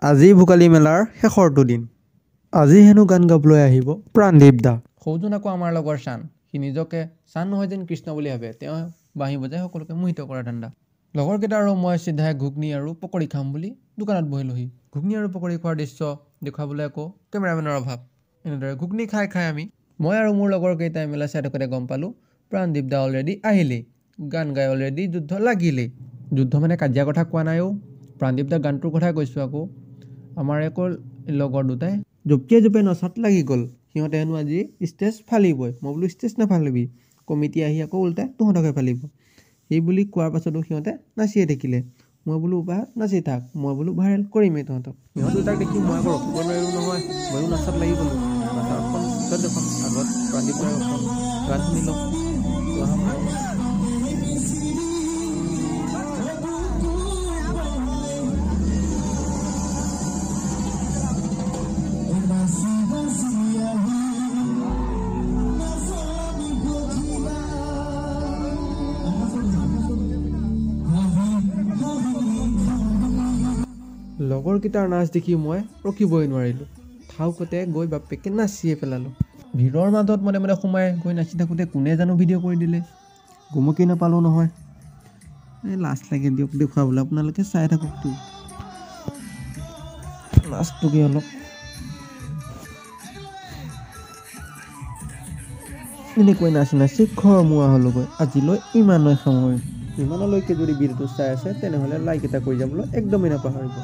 আজি ভোগালী মেলাৰ শেষৰটো দিন। আজি হেনো গান গাবলৈ আহিব প্ৰাণদীপ দা। সৌজন আকৌ আমাৰ লগৰ চান। সি নিজকে চান নহয় যেন কৃষ্ণ বুলি ভাবে। তেওঁ বাঁহী বজাই সকলোকে মোহিত কৰা ধান্দা। লগৰকেইটা আৰু মই চিধাই ঘুগনি আৰু পকৰি খাম বুলি দোকানত বহিলোহি। ঘুগনি আৰু পকৰি খোৱাৰ দৃশ্য দেখুৱাবলৈ আকৌ কেমেৰামেনৰ অভাৱ। এনেদৰে ঘুগনি খাই মই আৰু মোৰ লগৰকেইটাই মেলা চাই থাকোঁতে গম পালোঁ প্ৰাণদীপ দা অলৰেডি আহিলেই। গান গাই অলৰেডি যুদ্ধ লাগিলেই। যুদ্ধ মানে কাজিয়া কথা কোৱা নাইও, প্ৰাণদীপ দা গানটোৰ কথাই কৈছোঁ আকৌ। আমাৰ আকৌ লগৰ দুটাই জঁপিয়াই নচাত লাগি গ'ল। সিহঁতে হেনো আজি ষ্টেজ ফালিবই। মই বোলো ষ্টেজ নাফালিবি, কমিটি আহি আকৌ উল্টাই তহঁতকে ফালিব। সেই বুলি কোৱাৰ পাছতো সিহঁতে নাচিয়ে থাকিলে। মই বোলো বাহ নাচি থাক, মই বোলো ভাইৰেল কৰিমেই তহঁতক। সিহঁত দুটাক দেখি মই আকৌ ৰখিব নোৱাৰিলোঁ নহয়, ময়ো নাচাত লাগি গ'লোঁ। নাচাৰ অকণ পিছত দেখোন আগত প্ৰাণদীপ দাৰ এখন গান শুনি লওঁ। লগৰকেইটাৰ নাচ দেখি মই ৰখিবই নোৱাৰিলোঁ। ঠাউকতে গৈ বাপেকে নাচিয়ে পেলালোঁ। ভিৰৰ মাজত মনে মনে সোমাই গৈ নাচি থাকোঁতে কোনে জানো ভিডিঅ' কৰি দিলে। গমকি নাপালোঁ নহয়। লাজ লাগে দিয়ক দেখুৱাবলৈ, আপোনালোকে চাই থাককতো নাচটোকে অলপ। এনেকৈ নাচি নাচি ঘৰমুৱা হ'লোগৈ। আজিলৈ ইমানেই সামৰিম। ইমানলৈকে যদি ভিডিঅ'টো চাই আছে তেনেহ'লে লাইক এটা কৰি যাবলৈ একদমেই নাপাহৰিব।